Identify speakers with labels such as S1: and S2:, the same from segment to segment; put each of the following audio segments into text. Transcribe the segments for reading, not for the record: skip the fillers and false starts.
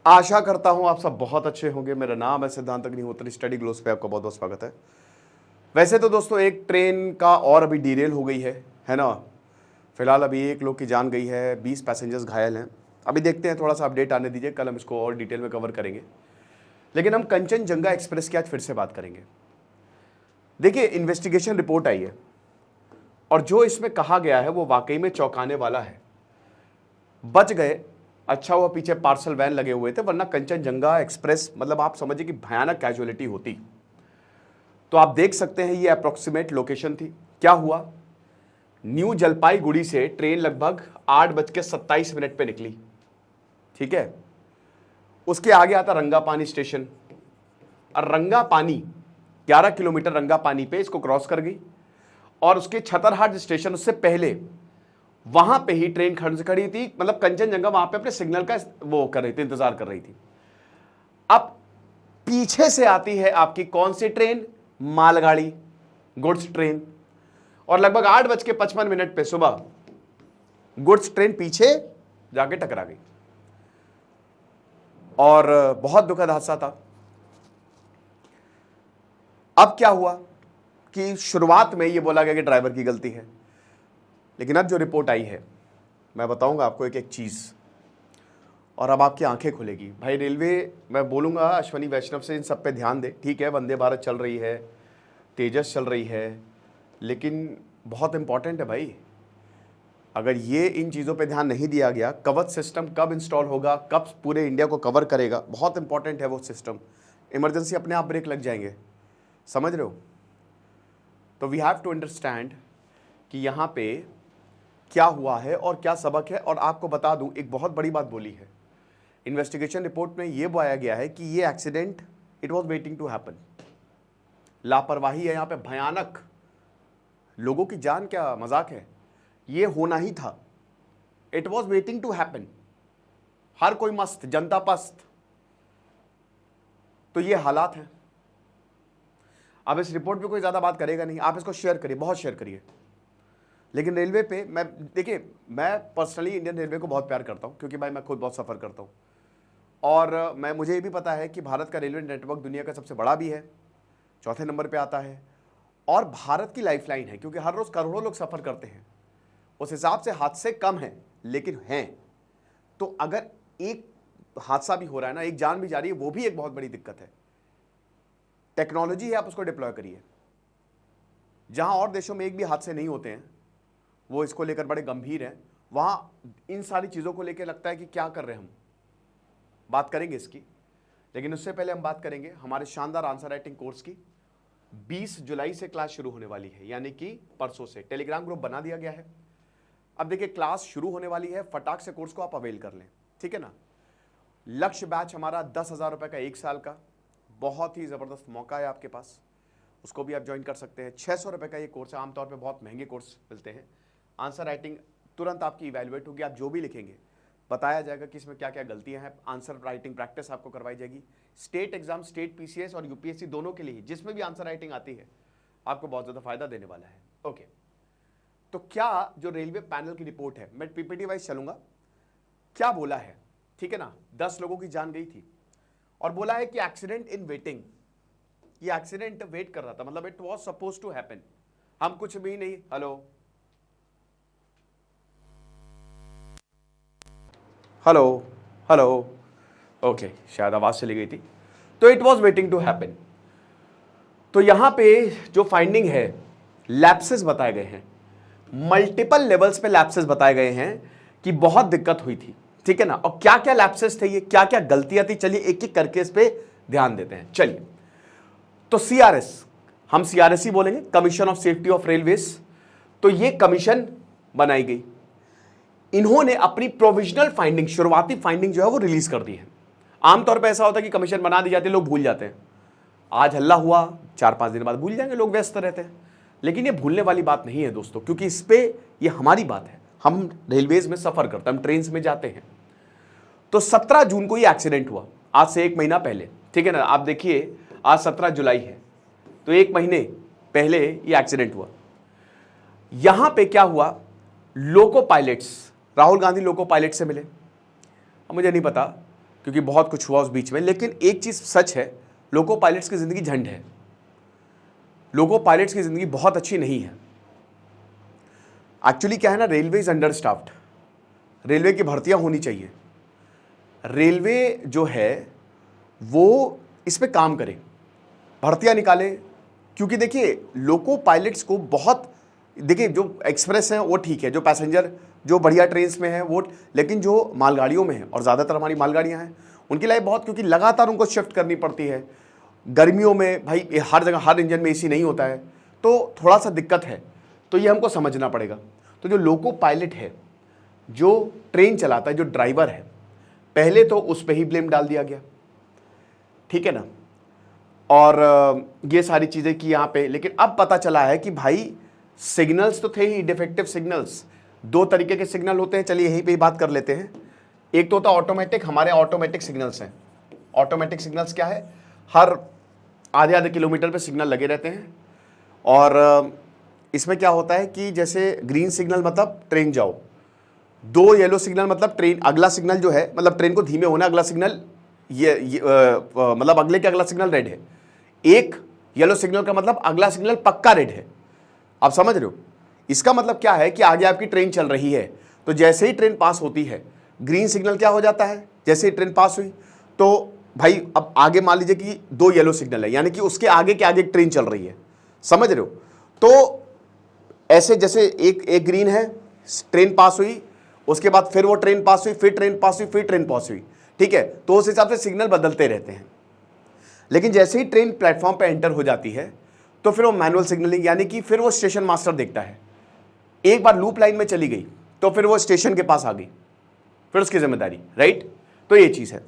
S1: आशा करता हूं आप सब बहुत अच्छे होंगे। मेरा नाम है सिद्धांत अग्निहोत्री, स्टडी ग्लोस पे आपका बहुत बहुत स्वागत है। वैसे तो दोस्तों एक ट्रेन का और अभी डीरेल हो गई है ना। फिलहाल अभी एक लोग की जान गई है, 20 पैसेंजर्स घायल हैं। अभी देखते हैं, थोड़ा सा अपडेट आने दीजिए, कल हम इसको और डिटेल में कवर करेंगे। लेकिन हम कंचनजंगा एक्सप्रेस की आज फिर से बात करेंगे। देखिए, इन्वेस्टिगेशन रिपोर्ट आई है और जो इसमें कहा गया है वो वाकई में चौंकाने वाला है। बच गए, अच्छा हुआ पीछे पार्सल वैन लगे हुए थे, वरना कंचनजंगा एक्सप्रेस मतलब आप समझिए कि भयानक कैजुअलिटी होती। तो आप देख सकते हैं ये अप्रोक्सीमेट लोकेशन थी। क्या हुआ, न्यू जलपाईगुड़ी से ट्रेन लगभग 8:27 पे निकली, ठीक है। उसके आगे आता रंगापानी स्टेशन, और रंगापानी 11 किलोमीटर रंगापानी पे इसको क्रॉस कर गई, और उसके छतरहाट स्टेशन उससे पहले वहां पे ही ट्रेन खड़ी थी। मतलब कंचनजंगा वहां पे अपने सिग्नल का वो कर रही थी, इंतजार कर रही थी। अब पीछे से आती है आपकी कौन सी ट्रेन, मालगाड़ी, गुड्स ट्रेन, और लगभग 8:55 पे सुबह गुड्स ट्रेन पीछे जाके टकरा गई और बहुत दुखद हादसा था। अब क्या हुआ कि शुरुआत में ये बोला गया कि ड्राइवर की गलती है, लेकिन अब जो रिपोर्ट आई है मैं बताऊंगा आपको एक एक चीज़, और अब आपकी आंखें खुलेगी। भाई रेलवे, मैं बोलूंगा अश्वनी वैष्णव से इन सब पे ध्यान दे। ठीक है, वंदे भारत चल रही है, तेजस चल रही है, लेकिन बहुत इंपॉर्टेंट है भाई। अगर ये इन चीज़ों पे ध्यान नहीं दिया गया, कवच सिस्टम कब इंस्टॉल होगा, कब पूरे इंडिया को कवर करेगा, बहुत इंपॉर्टेंट है वो सिस्टम। इमरजेंसी अपने आप ब्रेक लग जाएंगे, समझ रहे हो। तो वी हैव टू अंडरस्टैंड कि यहाँ पे क्या हुआ है और क्या सबक है। और आपको बता दूं, एक बहुत बड़ी बात बोली है इन्वेस्टिगेशन रिपोर्ट में, ये बताया गया है कि ये accident it was waiting to happen. लापरवाही है यहाँ पे भयानक, लोगों की जान क्या मजाक है, ये होना ही था। It was waiting to happen. हर कोई मस्त, जनता पस्त। तो ये हालात हैं। अब इस रिपोर्ट पे कोई ज्यादा बात करेगा नहीं, आप इसको शेयर करिए, बहुत शेयर करिए। लेकिन रेलवे पे मैं, देखिए, मैं पर्सनली इंडियन रेलवे को बहुत प्यार करता हूं, क्योंकि भाई मैं खुद बहुत सफ़र करता हूं। और मुझे ये भी पता है कि भारत का रेलवे नेटवर्क दुनिया का सबसे बड़ा भी है, चौथे नंबर पे आता है, और भारत की लाइफलाइन है, क्योंकि हर रोज़ करोड़ों लोग सफ़र करते हैं। उस हिसाब से हादसे कम हैं, लेकिन हैं। तो अगर एक हादसा भी हो रहा है ना, एक जान भी जा रही है, वो भी एक बहुत बड़ी दिक्कत है। टेक्नोलॉजी है, आप उसको डिप्लॉय करिए। जहां और देशों में एक भी हादसे नहीं होते हैं, वो इसको लेकर बड़े गंभीर हैं, वहां इन सारी चीज़ों को लेकर लगता है कि क्या कर रहे हैं हम। बात करेंगे इसकी, लेकिन उससे पहले हम बात करेंगे हमारे शानदार आंसर राइटिंग कोर्स की। 20 जुलाई से क्लास शुरू होने वाली है, यानी कि परसों से। टेलीग्राम ग्रुप बना दिया गया है। अब देखिए, क्लास शुरू होने वाली है, फटाक से कोर्स को आप अवेल कर लें, ठीक है ना। लक्ष्य बैच हमारा 10,000 रुपये का 1 साल का, बहुत ही ज़बरदस्त मौका है आपके पास, उसको भी आप ज्वाइन कर सकते हैं। 600 रुपये का ये कोर्स है, आमतौर पे बहुत महंगे कोर्स मिलते हैं। आंसर राइटिंग तुरंत आपकी इवैल्यूएट होगी, आप जो भी लिखेंगे बताया जाएगा कि इसमें क्या क्या गलतियां हैं। आंसर राइटिंग प्रैक्टिस आपको करवाई जाएगी। स्टेट एग्जाम, स्टेट पीसीएस और यूपीएससी दोनों के लिए, जिसमें भी आंसर राइटिंग आती है, आपको बहुत ज़्यादा फायदा देने वाला है। ओके, तो क्या जो रेलवे पैनल की रिपोर्ट है, मैं पीपीटी वाइज चलूंगा, क्या बोला है, ठीक है ना। 10 लोगों की जान गई थी, और बोला है कि एक्सीडेंट इन वेटिंग। ये एक्सीडेंट वेट कर रहा था, मतलब it was suppose to happen. हम कुछ भी नहीं, हेलो हेलो हेलो, ओके, शायद आवाज चली गई थी। तो it was waiting to happen. तो यहां पे जो फाइंडिंग है, लैप्सेस बताए गए हैं, मल्टीपल लेवल्स पे लैप्सेस बताए गए हैं कि बहुत दिक्कत हुई थी, ठीक है ना। और क्या क्या लैप्सेस थे, ये क्या क्या गलतियां थी, चलिए एक एक करके इस पे ध्यान देते हैं। चलिए, तो सीआरएस, हम सीआरएस ही बोलेंगे, commission of safety of railways. तो ये कमीशन बनाई गई, इन्होंने अपनी प्रोविजनल फाइंडिंग, शुरुआती फाइंडिंग जो है वो रिलीज कर दी है। आमतौर पे ऐसा होता है कि कमीशन बना दी जाती है, लोग भूल जाते हैं। आज हल्ला हुआ, 4-5 दिन बाद भूल जाएंगे, लोग व्यस्त रहते हैं। लेकिन ये भूलने वाली बात नहीं है दोस्तों, क्योंकि इस पे ये हमारी बात है। हम रेलवेज में सफर करते हैं, हम ट्रेन में जाते हैं। तो 17 जून को ये एक्सीडेंट हुआ, आज से 1 महीना पहले, ठीक है ना। आप देखिए, आज 17 जुलाई है, तो 1 महीने पहले ये एक्सीडेंट हुआ। यहां पे क्या हुआ, लोको pilots, Rahul Gandhi loco pilot से मिले। अब मुझे नहीं पता क्योंकि बहुत कुछ हुआ उस बीच में। लेकिन एक चीज़ सच है, लोको पायलट्स की ज़िंदगी झंड है, लोको पायलट्स की ज़िंदगी बहुत अच्छी नहीं है। एक्चुअली क्या है ना, railway is under staffed, railway की भर्तियां होनी चाहिए, रेलवे जो है वो इस पे काम करे, भर्तियां निकाले। क्योंकि देखिए लोको पायलट्स को बहुत, देखिए जो एक्सप्रेस हैं वो ठीक है, जो पैसेंजर जो बढ़िया ट्रेन्स में है वो, लेकिन जो मालगाड़ियों में है, और ज़्यादातर हमारी मालगाड़ियाँ हैं, उनकी लाइफ बहुत, क्योंकि लगातार उनको शिफ्ट करनी पड़ती है। गर्मियों में भाई हर जगह हर इंजन में एसी नहीं होता है, तो थोड़ा सा दिक्कत है, तो ये हमको समझना पड़ेगा। तो जो लोको पायलट है, जो ट्रेन चलाता है, जो ड्राइवर है, पहले तो उस पर ही ब्लेम डाल दिया गया, ठीक है ना, और ये सारी चीज़ें की यहाँ पे। लेकिन अब पता चला है कि भाई सिग्नल्स तो थे ही डिफेक्टिव सिग्नल्स। दो तरीके के सिग्नल होते हैं, चलिए यहीं पे ही बात कर लेते हैं। एक तो होता है ऑटोमेटिक, हमारे ऑटोमेटिक सिग्नल्स हैं। ऑटोमेटिक सिग्नल्स क्या है, हर आधे आधे किलोमीटर पे सिग्नल लगे रहते हैं, और इसमें क्या होता है कि जैसे ग्रीन सिग्नल मतलब ट्रेन जाओ, दो येलो सिग्नल मतलब ट्रेन, अगला सिग्नल जो है मतलब ट्रेन को धीमे होना, अगला सिग्नल मतलब अगले के अगला सिग्नल रेड है। एक येलो सिग्नल का मतलब अगला सिग्नल पक्का रेड है। आप समझ रहे हो, इसका मतलब क्या है कि आगे आपकी ट्रेन चल रही है, तो जैसे ही ट्रेन पास होती है ग्रीन सिग्नल क्या हो जाता है, जैसे ही ट्रेन पास हुई तो भाई अब आगे मान लीजिए कि दो येलो सिग्नल है, यानी कि उसके आगे के आगे ट्रेन चल रही है, समझ रहे हो। तो ऐसे जैसे एक ग्रीन है, ट्रेन पास हुई, उसके बाद फिर वो ट्रेन पास हुई, फिर ट्रेन पास हुई, फिर ट्रेन पास हुई, ठीक है, तो उस हिसाब से सिग्नल बदलते रहते हैं। लेकिन जैसे ही ट्रेन प्लेटफॉर्म पे एंटर हो जाती है तो फिर वो मैनुअल सिग्नलिंग, यानी कि फिर वो स्टेशन मास्टर देखता है, एक बार लूप लाइन में चली गई तो फिर वो स्टेशन के पास आ गई, फिर उसकी जिम्मेदारी, राइट। तो ये चीज है।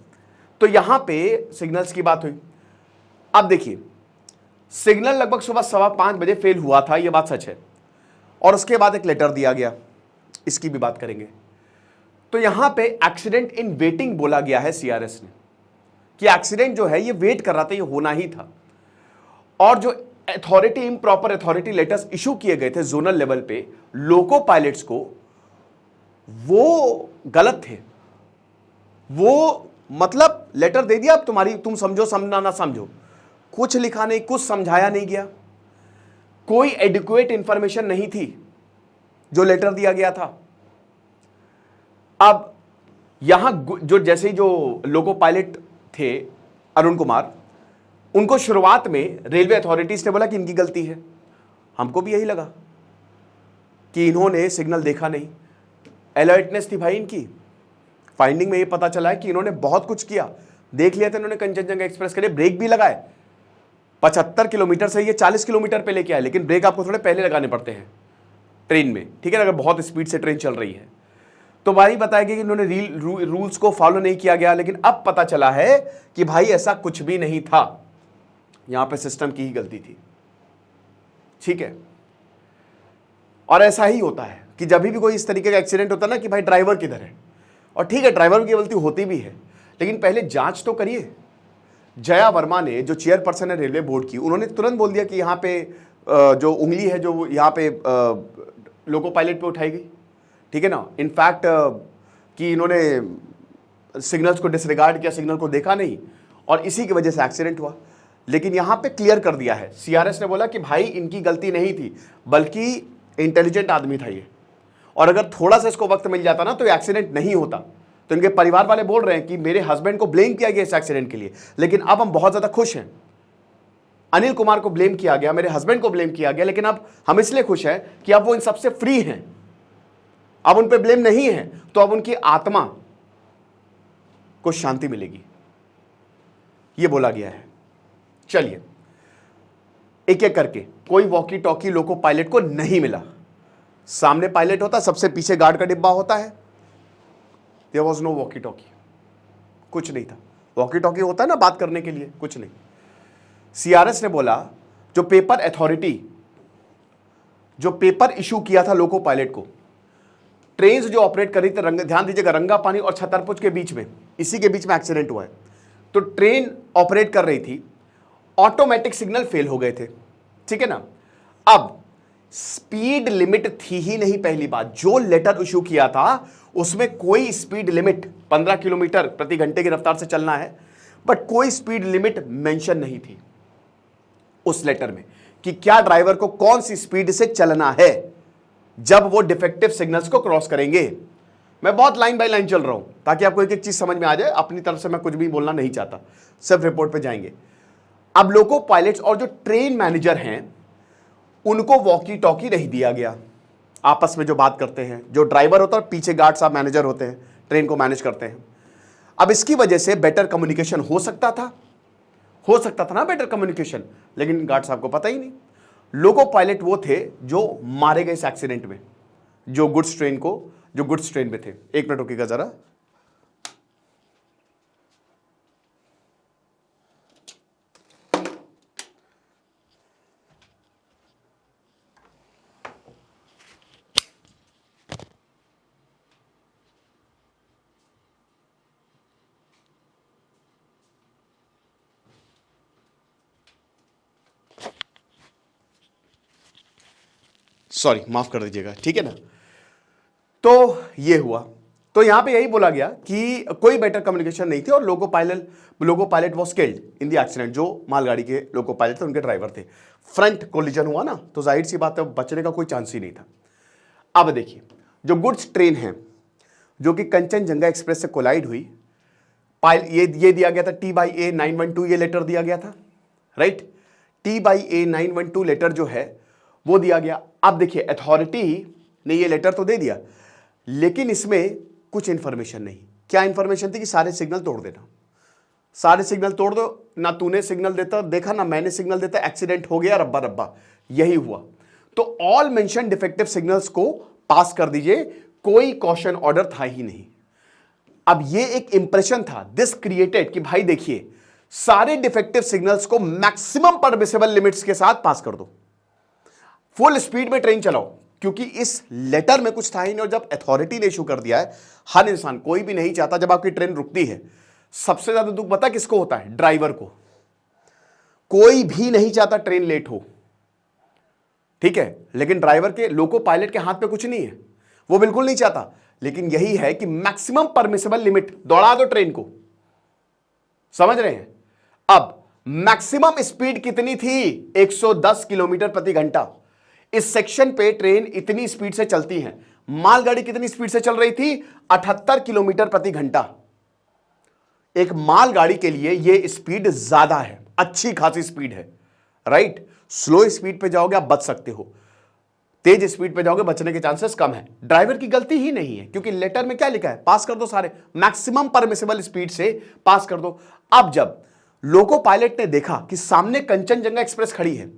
S1: तो यहां पे सिग्नल्स की बात हुई। अब देखिए सिग्नल लगभग सुबह 5:15 बजे फेल हुआ था, यह बात सच है, और उसके बाद एक लेटर दिया गया, इसकी भी बात करेंगे। तो यहां पे एक्सीडेंट इन वेटिंग बोला गया है सीआरएस ने, कि एक्सीडेंट जो है ये वेट कर रहा था, ये होना ही था। और जो authority improper authority letters issue किए गए थे जोनल लेवल पे लोको पायलट्स को, वो गलत थे। वो मतलब लेटर दे दिया, अब तुम समझो समझना ना समझो, कुछ लिखा नहीं, कुछ समझाया नहीं गया, कोई एडिक्वेट इंफॉर्मेशन नहीं थी जो लेटर दिया गया था। अब यहां जो जैसे ही जो लोको पायलट थे अरुण कुमार, उनको शुरुआत में रेलवे अथॉरिटीज ने बोला कि इनकी गलती है। हमको भी यही लगा कि इन्होंने सिग्नल देखा नहीं, अलर्टनेस थी भाई इनकी। फाइंडिंग में ये पता चला है कि इन्होंने बहुत कुछ किया, देख लिया था इन्होंने कंचनजंगा एक्सप्रेस के लिए, ब्रेक भी लगाए, 75 किलोमीटर से ये 40 किलोमीटर पे लेके आए, लेकिन ब्रेक आपको थोड़े पहले लगाने पड़ते हैं ट्रेन में, ठीक है, अगर बहुत स्पीड से ट्रेन चल रही है। तो भाई बताया कि इन्होंने रूल्स को फॉलो नहीं किया गया। लेकिन अब पता चला है कि भाई ऐसा कुछ भी नहीं था, यहां पे सिस्टम की ही गलती थी, ठीक है। और ऐसा ही होता है कि जब भी कोई इस तरीके का एक्सीडेंट होता है ना कि भाई ड्राइवर किधर है, और ठीक है ड्राइवर की गलती होती भी है, लेकिन पहले जांच तो करिए। जया वर्मा ने, जो चेयरपर्सन है रेलवे बोर्ड की, उन्होंने तुरंत बोल दिया कि यहाँ पे जो उंगली है जो यहाँ पे लोको पायलट पे उठाई गई, ठीक है ना। इनफैक्ट कि इन्होंने सिग्नल्स को डिसरिगार्ड किया, सिग्नल को देखा नहीं, और इसी की वजह से एक्सीडेंट हुआ। लेकिन यहां पे क्लियर कर दिया है, सीआरएस ने बोला कि भाई इनकी गलती नहीं थी, बल्कि इंटेलिजेंट आदमी था ये, और अगर थोड़ा सा इसको वक्त मिल जाता ना तो एक्सीडेंट नहीं होता। तो इनके परिवार वाले बोल रहे हैं कि मेरे हस्बैंड को ब्लेम किया गया इस एक्सीडेंट के लिए, लेकिन अब हम बहुत ज्यादा खुश हैं। अनिल कुमार को ब्लेम किया गया, मेरे हस्बैंड को ब्लेम किया गया, लेकिन अब हम इसलिए खुश हैं कि अब वो इन सबसे फ्री हैं, अब उन पे ब्लेम नहीं है, तो अब उनकी आत्मा को शांति मिलेगी, ये बोला गया है। चलिए एक एक करके, कोई वॉकी टॉकी लोको पायलट को नहीं मिला। सामने पायलट होता, सबसे पीछे गार्ड का डिब्बा होता है। There was no walkie talkie, कुछ नहीं था। वॉकी टॉकी होता है ना बात करने के लिए, कुछ नहीं। सीआरएस ने बोला जो पेपर अथॉरिटी, जो पेपर इशू किया था लोको पायलट को, ट्रेन जो ऑपरेट कर रही थी, ध्यान दीजिएगा, रंगापानी और छतरपुर के बीच में, इसी के बीच में एक्सीडेंट हुआ है। तो ट्रेन ऑपरेट कर रही थी, ऑटोमेटिक सिग्नल फेल हो गए थे, ठीक है ना। अब स्पीड लिमिट थी ही नहीं। पहली बात, जो लेटर इशू किया था उसमें कोई स्पीड लिमिट 15 किलोमीटर प्रति घंटे की रफ्तार से चलना है, बट कोई स्पीड लिमिट मेंशन नहीं थी उस लेटर में कि क्या ड्राइवर को कौन सी स्पीड से चलना है जब वो डिफेक्टिव सिग्नल्स को क्रॉस करेंगे। मैं बहुत लाइन बाय लाइन चल रहा हूं ताकि आपको एक एक चीज समझ में आ जाए। अपनी तरफ से मैं कुछ भी बोलना नहीं चाहता, सिर्फ रिपोर्ट पे जाएंगे। अब लोको पायलट्स और जो ट्रेन मैनेजर हैं उनको वॉकी टॉकी नहीं दिया गया। आपस में जो बात करते हैं, जो ड्राइवर होता है पीछे गार्ड साहब मैनेजर होते हैं, ट्रेन को मैनेज करते हैं। अब इसकी वजह से बेटर कम्युनिकेशन हो सकता था ना बेटर कम्युनिकेशन, लेकिन गार्ड साहब को पता ही नहीं। लोको पायलट वो थे जो मारे गए इस एक्सीडेंट में, जो गुड्स ट्रेन में थे। एक मिनट रुकिएगा जरा। सॉरी, माफ कर दीजिएगा, ठीक है ना। तो ये हुआ, तो यहां पे यही बोला गया कि कोई बेटर कम्युनिकेशन नहीं थी और लोको pilot was killed in the accident. जो मालगाड़ी के लोको पायलट थे उनके ड्राइवर थे। फ्रंट कोलिजन हुआ ना, तो जाहिर सी बात है बचने का कोई चांस ही नहीं था। अब देखिए, जो गुड्स ट्रेन है जो कि कंचनजंगा एक्सप्रेस से कोलाइड हुई, ये दिया गया था T/A 912, ये लेटर दिया गया था, राइट। T/A 912 लेटर जो है वो दिया गया। अब देखिए, अथॉरिटी ने ये लेटर तो दे दिया, लेकिन इसमें कुछ इंफॉर्मेशन नहीं। क्या इंफॉर्मेशन थी? कि सारे सिग्नल तोड़ देना, सारे सिग्नल तोड़ दो। ना तूने सिग्नल देखा ना मैंने सिग्नल देता, एक्सीडेंट हो गया, रब्बा रब्बा, यही हुआ। तो ऑल मेंशन डिफेक्टिव सिग्नल्स को पास कर दीजिए, कोई कॉशन ऑर्डर था ही नहीं। अब ये एक इंप्रेशन था, दिस क्रिएटेड, कि भाई देखिए सारे डिफेक्टिव सिग्नल्स को मैक्सिमम परमिसिबल लिमिट्स के साथ पास कर दो, फुल स्पीड में ट्रेन चलाओ, क्योंकि इस लेटर में कुछ था ही नहीं। और जब अथॉरिटी ने इशू कर दिया है, हर इंसान, कोई भी नहीं चाहता जब आपकी ट्रेन रुकती है, सबसे ज्यादा दुख पता किसको होता है? ड्राइवर को। कोई भी नहीं चाहता ट्रेन लेट हो, ठीक है, लेकिन ड्राइवर के, लोको पायलट के हाथ पे कुछ नहीं है, वो बिल्कुल नहीं चाहता। लेकिन यही है कि मैक्सिमम परमिसिबल लिमिट, दौड़ा दो ट्रेन को, समझ रहे हैं। अब मैक्सिमम स्पीड कितनी थी? 110 किलोमीटर प्रति घंटा। इस सेक्शन पे ट्रेन इतनी स्पीड से चलती है। मालगाड़ी कितनी स्पीड से चल रही थी? 78 किलोमीटर प्रति घंटा। एक मालगाड़ी के लिए यह स्पीड ज्यादा है, अच्छी खासी स्पीड है, राइट। स्लो स्पीड पे जाओगे आप बच सकते हो, तेज स्पीड पे जाओगे बचने के चांसेस कम है। ड्राइवर की गलती ही नहीं है, क्योंकि लेटर में क्या लिखा है? पास कर दो सारे, मैक्सिमम परमिसिबल स्पीड से पास कर दो। अब जब लोको पायलट ने देखा कि सामने कंचनजंगा एक्सप्रेस खड़ी है,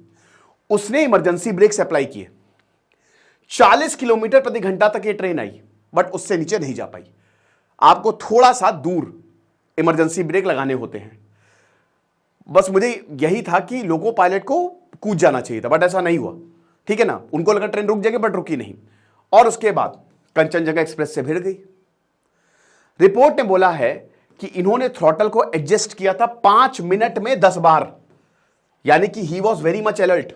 S1: उसने इमरजेंसी ब्रेक्स अप्लाई किए। 40 किलोमीटर प्रति घंटा तक ये ट्रेन आई, बट उससे नीचे नहीं जा पाई। आपको थोड़ा सा दूर इमरजेंसी ब्रेक लगाने होते हैं। बस मुझे यही था कि लोको पायलट को कूद जाना चाहिए था, बट ऐसा नहीं हुआ, ठीक है ना। उनको लगा ट्रेन रुक जाएगी, बट रुकी नहीं, और उसके बाद कंचनजंगा एक्सप्रेस से भिड़ गई। रिपोर्ट ने बोला है कि इन्होंने थ्रॉटल को एडजस्ट किया था 5 मिनट में 10 बार, यानी कि he was very much alert.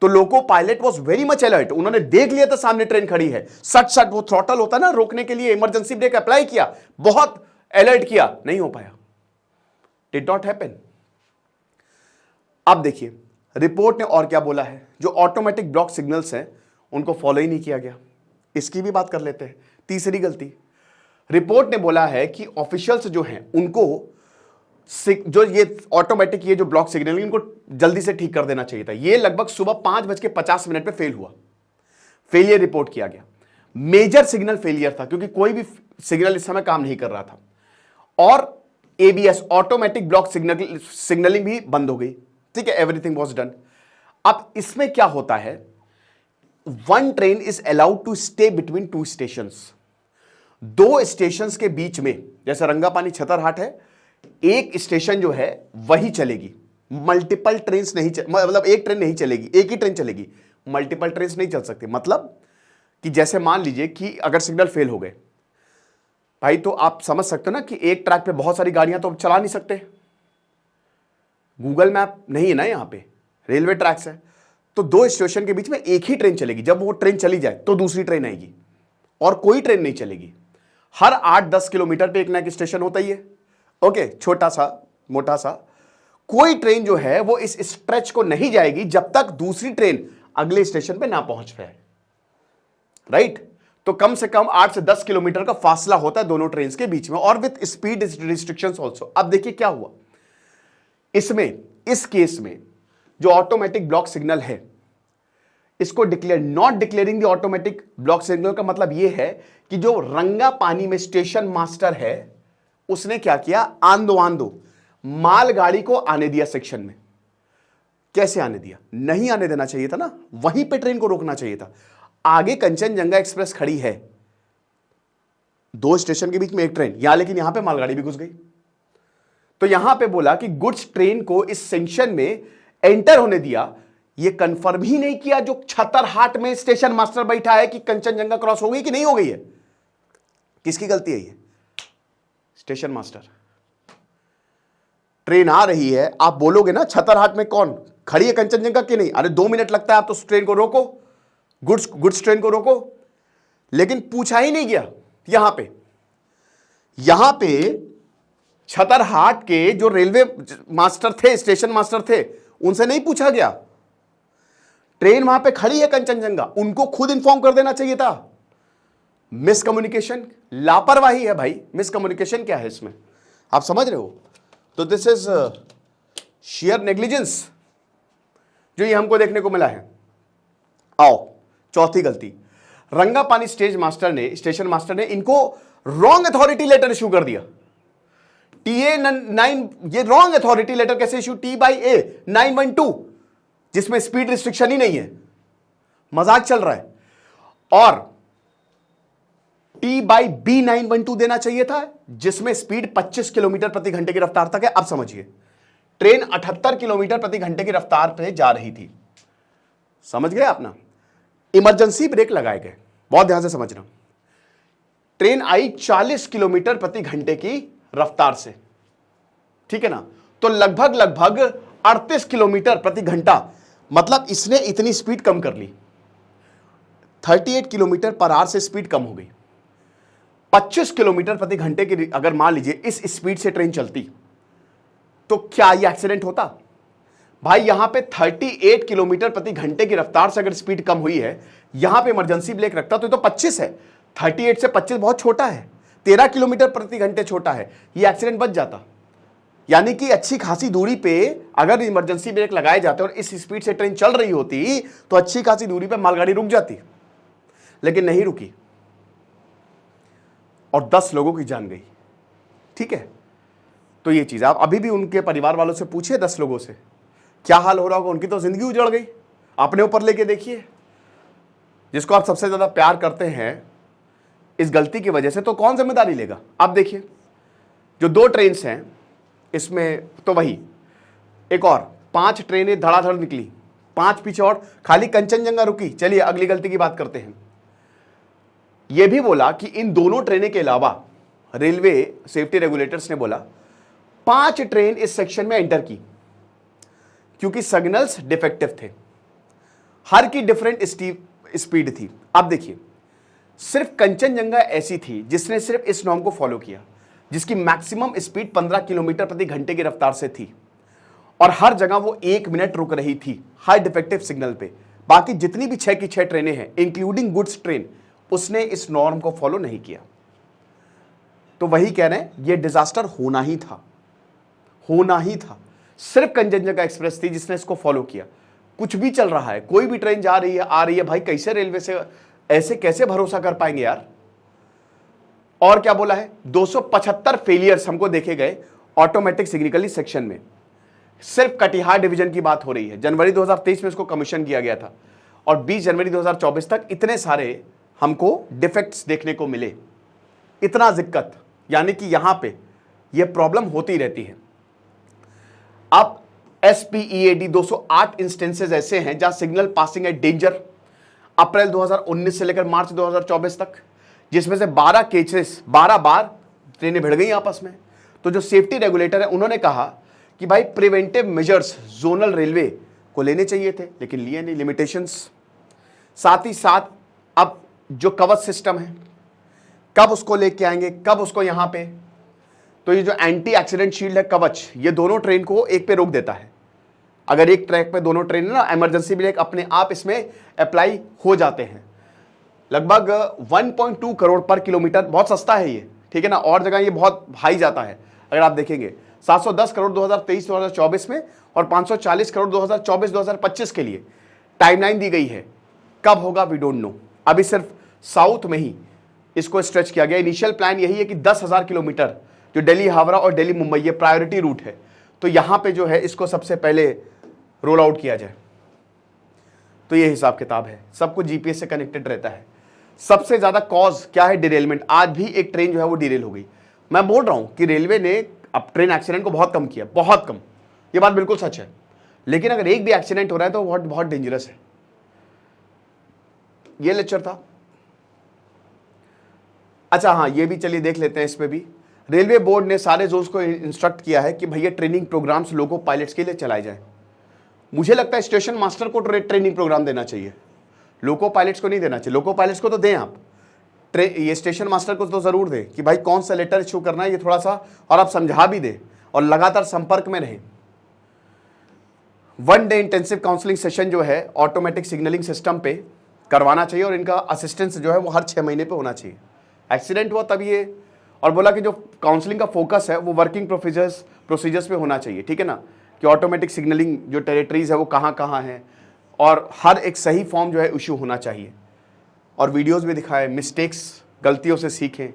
S1: तो loco pilot was very much alert, उन्होंने देख लिया था सामने ट्रेन खड़ी है, सट सट वो थ्रॉटल होता है ना रोकने के लिए, इमरजेंसी ब्रेक अप्लाई किया, बहुत अलर्ट किया, नहीं हो पाया, डिड नॉट हैपन। अब देखिए रिपोर्ट ने और क्या बोला है, जो ऑटोमेटिक ब्लॉक सिग्नल्स हैं उनको फॉलो ही नहीं किया गया। इसकी भी बात कर लेते हैं। तीसरी गलती, रिपोर्ट ने बोला है कि ऑफिशियल्स जो हैं उनको जो ये ऑटोमेटिक ये जो ब्लॉक सिग्नल इनको जल्दी से ठीक कर देना चाहिए था। ये लगभग सुबह 5:50 पे फेल हुआ, फेलियर रिपोर्ट किया गया। मेजर सिग्नल फेलियर था, क्योंकि कोई भी सिग्नल इस समय काम नहीं कर रहा था, और ABS ऑटोमेटिक ब्लॉक सिग्नलिंग भी बंद हो गई, ठीक है, एवरीथिंग वॉज डन। अब इसमें क्या होता है, one train is allowed to stay between 2 stations. 2 stations के बीच में, जैसे रंगापानी छतरहाट है, एक स्टेशन जो है वही चलेगी, मल्टीपल ट्रेन नहीं मतलब एक ट्रेन नहीं चलेगी, एक ही ट्रेन चलेगी, मल्टीपल ट्रेन नहीं चल सकती। मतलब कि जैसे मान लीजिए कि अगर सिग्नल फेल हो गए भाई, तो आप समझ सकते हो ना कि एक ट्रैक पे बहुत सारी गाड़ियां तो चला नहीं सकते, गूगल मैप नहीं है ना, यहां पे रेलवे ट्रैक्स है, तो दो स्टेशन के बीच में एक ही ट्रेन चलेगी। जब वो ट्रेन चली जाए तो दूसरी ट्रेन आएगी और कोई ट्रेन नहीं चलेगी। हर 8-10 किलोमीटर पे एक ना एक स्टेशन होता ही है। ओके, छोटा सा मोटा सा। कोई ट्रेन जो है वो इस स्ट्रेच को नहीं जाएगी जब तक दूसरी ट्रेन अगले स्टेशन पे ना पहुंच पाए, राइट। तो कम से कम 8 से 10 किलोमीटर का फासला होता है दोनों ट्रेन के बीच में, और विथ स्पीड रिस्ट्रिक्शंस ऑल्सो। अब देखिए क्या हुआ इसमें, इस केस में जो ऑटोमेटिक ब्लॉक सिग्नल है, इसको declare, not declaring the automatic block signal का मतलब यह है कि जो रंगापानी में स्टेशन मास्टर है उसने क्या किया, आंदो मालगाड़ी को आने दिया सेक्शन में। कैसे आने दिया? नहीं आने देना चाहिए था ना, वहीं पे ट्रेन को रोकना चाहिए था। आगे कंचनजंगा एक्सप्रेस खड़ी है, दो स्टेशन के बीच में एक ट्रेन यहां, लेकिन यहां पे मालगाड़ी भी घुस गई। तो यहां पे बोला कि गुड्स ट्रेन को इस सेक्शन में एंटर होने दिया। ये कंफर्म ही नहीं किया जो छतरहाट में स्टेशन मास्टर बैठा है कि कंचनजंगा क्रॉस हो गई कि नहीं हो गई है। किसकी गलती है ये? Station master. ट्रेन आ रही है, आप बोलोगे ना छतरहाट में कौन खड़ी है, कंचनजंगा की नहीं? अरे 2 मिनट लगता है, आप तो ट्रेन को रोको, गुड्स ट्रेन को रोको। लेकिन पूछा ही नहीं गया। यहां पे छतरहाट के जो रेलवे मास्टर थे, स्टेशन मास्टर थे, उनसे नहीं पूछा गया। ट्रेन वहां पे खड़ी है कंचनजंगा, उनको खुद इंफॉर्म कर देना चाहिए था। मिसकम्युनिकेशन, लापरवाही है भाई। मिसकम्युनिकेशन क्या है इसमें, आप समझ रहे हो? तो दिस इज शेयर नेग्लिजेंस जो ये हमको देखने को मिला है। आओ, चौथी गलती, रंगापानी स्टेशन मास्टर ने इनको रॉन्ग अथॉरिटी लेटर इशू कर दिया। TA9, ये रॉन्ग अथॉरिटी लेटर कैसे इशू? T/A 912, जिसमें स्पीड रिस्ट्रिक्शन ही नहीं है, मजाक चल रहा है। और T/B 912 देना चाहिए था, जिसमें स्पीड 25 किलोमीटर प्रति घंटे की रफ्तार तक है। अब समझिए, ट्रेन 78 किलोमीटर प्रति घंटे की रफ्तार पे जा रही थी, समझ गए आप ना? इमरजेंसी ब्रेक लगाए गए, बहुत ध्यान से समझना। ट्रेन आई 40 किलोमीटर प्रति घंटे की रफ्तार से, ठीक है ना? तो लगभग 38 किलोमीटर प्रति घंटा, मतलब इसने इतनी स्पीड कम कर ली। 38 किलोमीटर पर आवर से स्पीड कम हो गई। 25 किलोमीटर प्रति घंटे की अगर मान लीजिए इस स्पीड से ट्रेन चलती तो क्या यह एक्सीडेंट होता? भाई यहां पे 38 किलोमीटर प्रति घंटे की रफ्तार से अगर स्पीड कम हुई है, यहां पे इमरजेंसी ब्रेक रखता तो 25 है। 38 से 25 बहुत छोटा है, 13 किलोमीटर प्रति घंटे छोटा है, यह एक्सीडेंट बच जाता। यानी कि अच्छी खासी दूरी पे अगर इमरजेंसी ब्रेक लगाए जाते और इस स्पीड से ट्रेन चल रही होती तो अच्छी खासी दूरी पे मालगाड़ी रुक जाती, लेकिन नहीं रुकी और 10 लोगों की जान गई। ठीक है, तो ये चीज आप अभी भी उनके परिवार वालों से पूछिए, 10 लोगों से क्या हाल हो रहा होगा। उनकी तो जिंदगी उजड़ गई। अपने ऊपर लेके देखिए, जिसको आप सबसे ज्यादा प्यार करते हैं इस गलती की वजह से, तो कौन जिम्मेदारी लेगा? आप देखिए, जो 2 ट्रेन हैं इसमें तो वही एक और 5 ट्रेनें धड़ाधड़ निकली, 5 पीछे और खाली कंचनजंगा रुकी। चलिए अगली गलती की बात करते हैं। यह भी बोला कि इन दोनों ट्रेनें के अलावा रेलवे सेफ्टी रेगुलेटर्स ने बोला 5 ट्रेन इस सेक्शन में एंटर की क्योंकि सिग्नल्स डिफेक्टिव थे, हर की डिफरेंट स्पीड थी। अब देखिए, सिर्फ कंचनजंगा ऐसी थी जिसने सिर्फ इस नॉर्म को फॉलो किया, जिसकी मैक्सिमम स्पीड 15 किलोमीटर प्रति घंटे की रफ्तार से थी और हर जगह वो 1 मिनट रुक रही थी हाई डिफेक्टिव सिग्नल पे। बाकी जितनी भी 6 की 6 ट्रेनें हैं इंक्लूडिंग गुड्स ट्रेन, उसने इस नॉर्म को फॉलो नहीं किया। तो वही कह रहे हैं, ये डिजास्टर होना ही था, होना ही था। सिर्फ कंचनजंगा एक्सप्रेस थी जिसने इसको फॉलो किया। कुछ भी चल रहा है, कोई भी ट्रेन जा रही है, आ रही है, भाई कैसे रेलवे से ऐसे कैसे भरोसा कर पाएंगे यार? और क्या बोला है, 275 फेलियर्स हमको देखे गए ऑटोमेटिक सिग्नली सेक्शन में। सिर्फ कटिहार डिवीजन की बात हो रही है। जनवरी 2023 में इसको कमीशन किया गया था और 20 जनवरी 2024 तक इतने सारे हमको डिफेक्ट्स देखने को मिले, इतना दिक्कत। यानी कि यहां पे ये प्रॉब्लम होती रहती है। अब SPEAD 208 इंस्टेंसेस ऐसे हैं जहां सिग्नल पासिंग एट डेंजर अप्रैल 2019 से लेकर मार्च 2024 तक, जिसमें से 12 केसेस 12 बार ट्रेनें भिड़ गई आपस में। तो जो सेफ्टी रेगुलेटर है उन्होंने कहा कि भाई प्रिवेंटिव मेजर्स जोनल रेलवे को लेने चाहिए थे, लेकिन लिए नहीं, लिमिटेशंस। साथ ही साथ अब जो कवच सिस्टम है, कब उसको लेके आएंगे, कब उसको यहां पे, तो ये जो एंटी एक्सीडेंट शील्ड है, कवच, ये दोनों ट्रेन को एक पे रोक देता है। अगर एक ट्रैक पे दोनों ट्रेन है ना, इमरजेंसी ब्रेक अपने आप इसमें अप्लाई हो जाते हैं। लगभग 1.2 करोड़ पर किलोमीटर, बहुत सस्ता है ये, ठीक है ना। और जगह ये बहुत हाई जाता है, अगर आप देखेंगे 710 करोड़ 2023-2024 में और 540 करोड़ 2024-2025 के लिए टाइमलाइन दी गई है। कब होगा वी डोंट नो। अभी सिर्फ साउथ में ही इसको स्ट्रेच किया गया। इनिशियल प्लान यही है कि 10,000 किलोमीटर जो दिल्ली हावड़ा और दिल्ली मुंबई ये प्रायोरिटी रूट है, तो यहां पे जो है इसको सबसे पहले रोल आउट किया जाए। तो ये हिसाब किताब है, सब कुछ जीपीएस से कनेक्टेड रहता है। सबसे ज्यादा कॉज क्या है? डिरेलमेंट। आज भी एक ट्रेन जो है वो डिरेल हो गई। मैं बोल रहा हूं कि रेलवे ने अब ट्रेन एक्सीडेंट को बहुत कम किया, बहुत कम, ये बात बिल्कुल सच है। लेकिन अगर एक भी एक्सीडेंट हो रहा है तो बहुत बहुत डेंजरस है। ये लेक्चर था। अच्छा हाँ, ये भी चलिए देख लेते हैं। इस पे भी रेलवे बोर्ड ने सारे जोन्स को इंस्ट्रक्ट किया है कि भैया ट्रेनिंग प्रोग्राम्स लोको पायलट्स के लिए चलाए जाएं। मुझे लगता है स्टेशन मास्टर को ट्रेनिंग प्रोग्राम देना चाहिए, लोको पायलट्स को नहीं देना चाहिए। लोको पायलट्स को तो दें आप, ये स्टेशन मास्टर को तो जरूर दें कि भाई कौन सा लेटर इशू करना है, ये थोड़ा सा, और आप समझा भी दें और लगातार संपर्क में रहें। 1 डे इंटेंसिव काउंसलिंग सेशन जो है ऑटोमेटिक सिग्नलिंग सिस्टम पे करवाना चाहिए, और इनका असिस्टेंस जो है वो हर 6 महीने पे होना चाहिए। एक्सीडेंट हुआ तब ये, और बोला कि जो काउंसलिंग का फोकस है वो वर्किंग प्रोसीजर्स पे होना चाहिए, ठीक है ना, कि ऑटोमेटिक सिग्नलिंग जो टेरिटरीज है वो कहाँ कहाँ है, और हर एक सही फॉर्म जो है इशू होना चाहिए। और वीडियोस भी दिखाए, मिस्टेक्स, गलतियों से सीखें,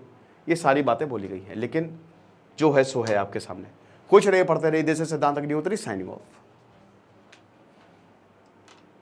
S1: ये सारी बातें बोली गई हैं। लेकिन जो है सो है आपके सामने। कुछ रहे, पढ़ते रहे। जैसे सिद्धांत अग्निहोत्री, साइनिंग ऑफ।